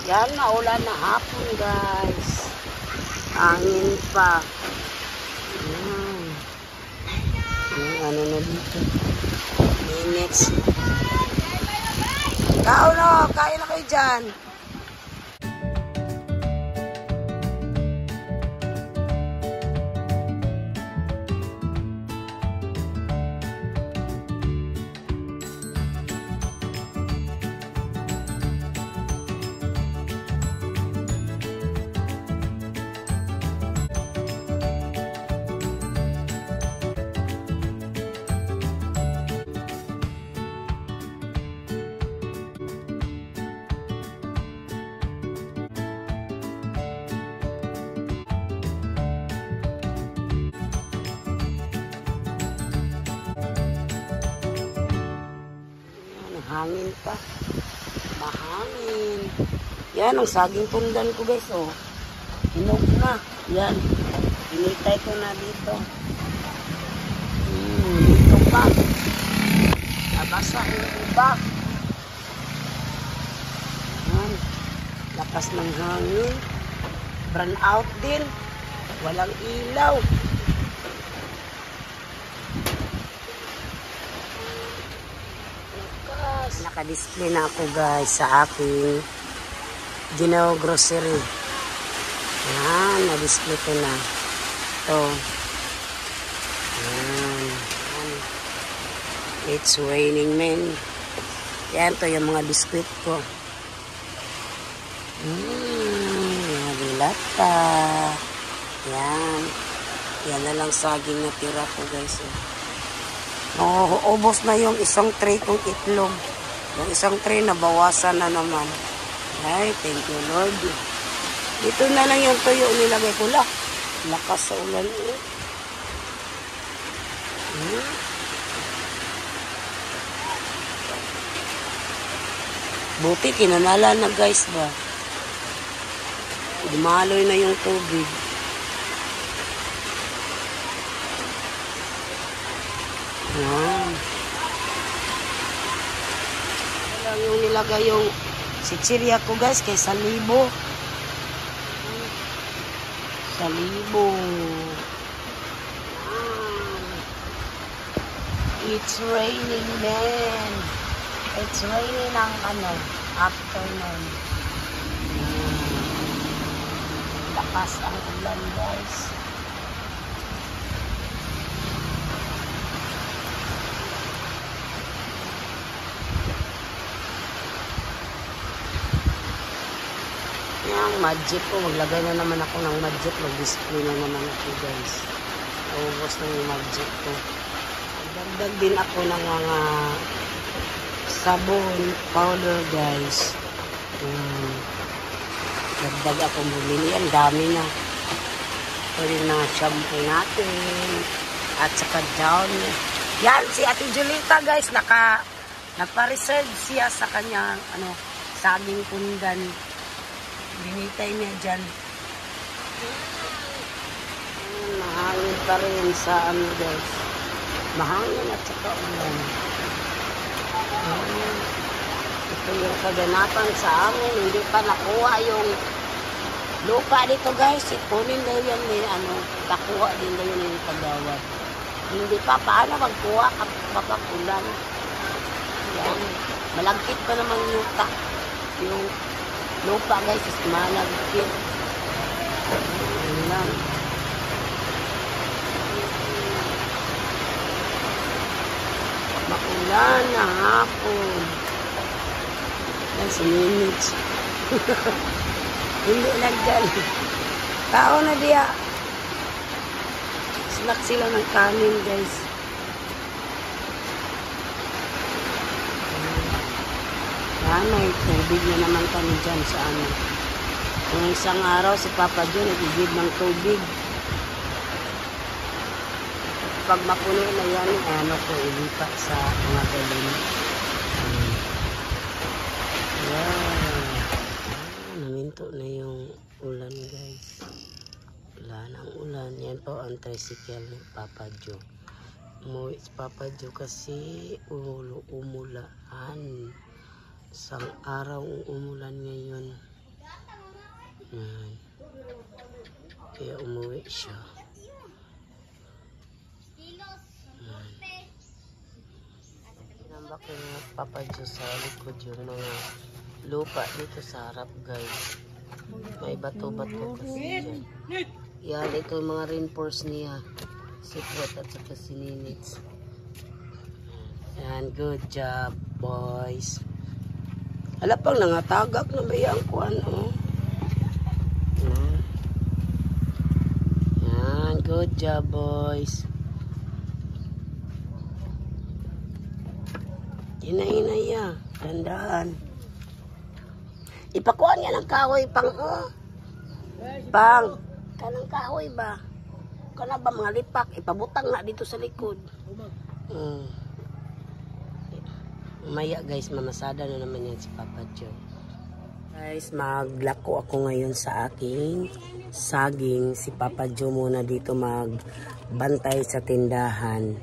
Yan, maulan na hapon guys. Hangin pa. Ano na dito. Minutes. Kain na kayo dyan. Hangin pa. Mahangin. Yan, ang saging tundan ko guys, oh. Hinog na. Yan. Pinitay ko na dito. Dito pa. Nabasa yung iba. Yan. Lakas ng hangin. Burn out din. Walang ilaw. Naka-display na ako guys sa aking Ginoo grocery. Yan, na-display ko na. Ito. Yan. It's raining men. Yan, ito yung mga biskuit ko. Nagilata. Yan. Yan na lang saging na tira ko guys. Ubos na yung isang tray kong itlog. Yung isang tray nabawasan na naman. Ay, thank you Lord. Dito na lang yung tuyo nilagay ko lang. Lakas sa ulan. Buti kinanala na guys ba. Dumaloy na yung tubig. Yan. Lang yung nilagay yung sichirya ko guys kay salibo. Salibo. It's raining man. It's raining ng afternoon. Lakas ang ulan guys. Yung magic ko, maglagay na naman ako ng magic, mag-display na naman ako guys. Ubos na yung magic ko. Dagdag din ako ng mga sabon, powder guys. Dagdag ako bumili. Ang dami na. Pwede na shampoo natin. At saka down. Yan, si Ate Julita guys, nagpa-reserve siya sa kanyang saging pundan. Binitay niya dyan. Mahangin pa rin sa guys. Mahangin at saka ulan. Ito yung kaganapan sa amin. Hindi pa nakuha yung lupa dito guys. Ikunin daw yan nakuha din daw yun yung kagawad. Hindi pa. Paano magkuha kapag ulan? Yan. Malagkit pa naman yung lupa guys, is malagkit. Ayan. Makulan na hapon. Yan, suminit. Hindi lang dyan. Tao na diya. Snack sila ng kanin guys. May tubig na naman kami dyan sa Yung isang araw si Papa Joe nagigib ng tubig. Pag mapuno na yan, ko ilipat sa mga galon. Naminto na yung ulan guys. Wala nang ulan. Yan po ang tricycle ni Papa Joe. Umuwi si Papa Joe kasi umulaan. Isang araw umulan ngayon. siya. Nambak yung mga papadyo sa likod yung mga lupa dito sa harap guys. May bato-bato kasi dyan. Yan, ito yung mga reinforce niya. Si Fred at saka si Ninits. Yan, good job boys. Hala pang nangatagak na ba yung kuwan oh. Yan, good job boys. Hinay-hinay tandaan. Ipakuha niya ng kahoy pang pang kanang kahoy ba? Kana ba mga lipak ipabutang na dito sa likod. Maya guys, mamasada na naman yan si Papa Joe. Guys, maglako ako ngayon sa aking saging. Si Papa Joe muna dito magbantay sa tindahan.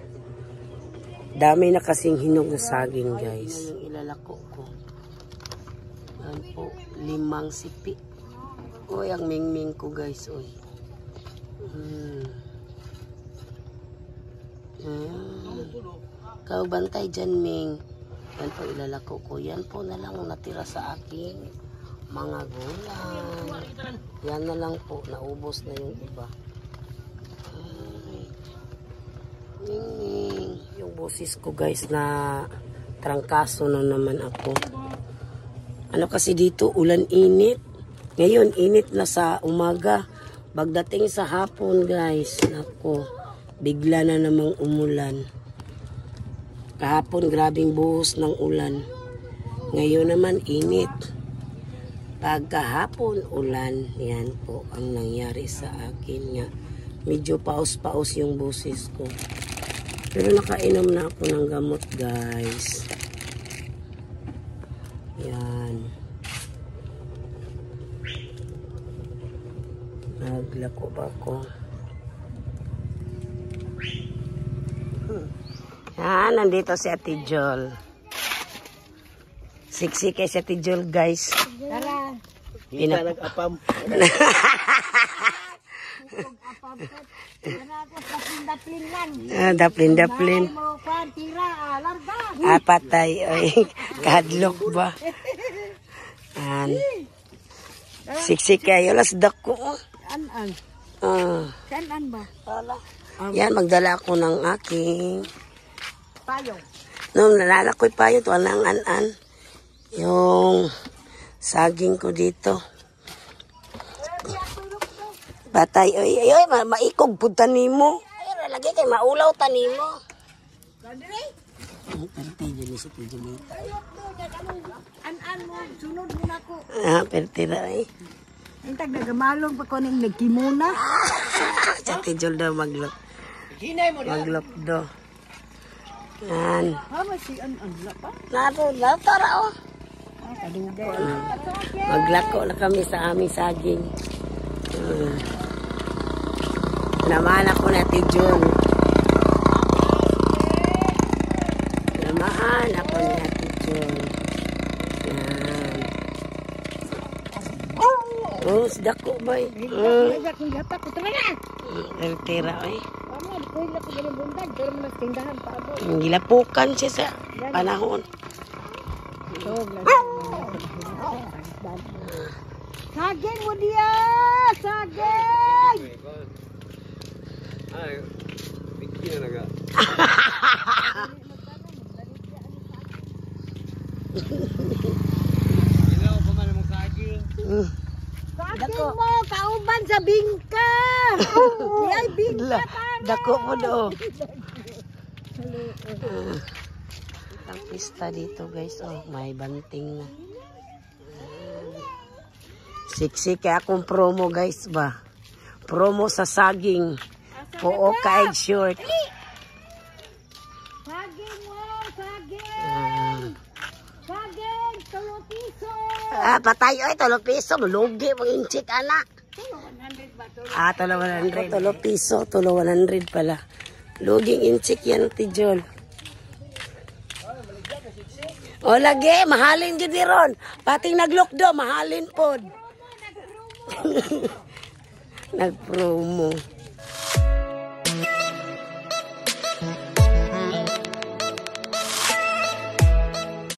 Dami na kasing hinog na saging guys. Yan yung ilalako ko. Yan po, 5 sipi. Uy, ang mingming ko guys. Uy. Kau bantay dyan, Ming. Yan po ilalako ko. Yan po na lang natira sa aking mga gulay. Yan na lang po. Naubos na yung iba. Ming. Yung boses ko guys na trangkaso na naman ako. Ano kasi dito ulan init. Ngayon init na sa umaga. Pagdating sa hapon guys. Nako. Bigla na namang umulan. Kahapon grabing buhos ng ulan. Ngayon naman init. Pagkahapon ulan. Yan po ang nangyari sa akin nga. Medyo paus-paus yung boses ko. Pero nakainom na ako ng gamot guys. Yan. Naglako ba ako? Yan, nandito si Ate Jol. Siksi kay si Ate Jol guys. Tara. Hindi ka nag-apam. Daplin. Patay. Kadlok ba? Siksi kayo. Las dako. An-an. Saan ba? Yan, magdala ako ng aking payong. Nung nalala ko'y payo, ito ang an-an. Yung saging ko dito. Batay, oy, maikog po tanimo. Ay, lagi kay maulaw tanimo. Perte, dyan si Tijumita. An-an mo, sunod mo na ko. Perte na eh. Ang tagdagamalong pa ko nang nagkimuna. Sa Tijol daw maglop. Maglop daw. Yan. Si an-an pa? Tara oh. Maglako na kami sa aming saging. Naman ako na Tijol. Namaan ako ni Tijol. Yan. Oh, sedako ba eh. Tira eh. Gilapukan siya sa panahon. Saging mo dia! Saging! Ay, bigyan na nga. Ilaw pa man ang saging. Saging mo! Kauban sa bingka! Ay, bingka pa! Dako mo do. Ang pista dito guys. Oh, may banting na. Siksi kaya akong promo guys ba. Promo sa saging. Puo kaig short. Saging mo! Saging! Saging! 3 piso! Patay oy, 3 piso. Lugi pag inchik anak. 100 ba to? 3 piso. 100 pala. Luging inchik yan, Tijol. O lagi, mahalin gid ron. Pating naglokdo, mahalin pod. Nagpromo.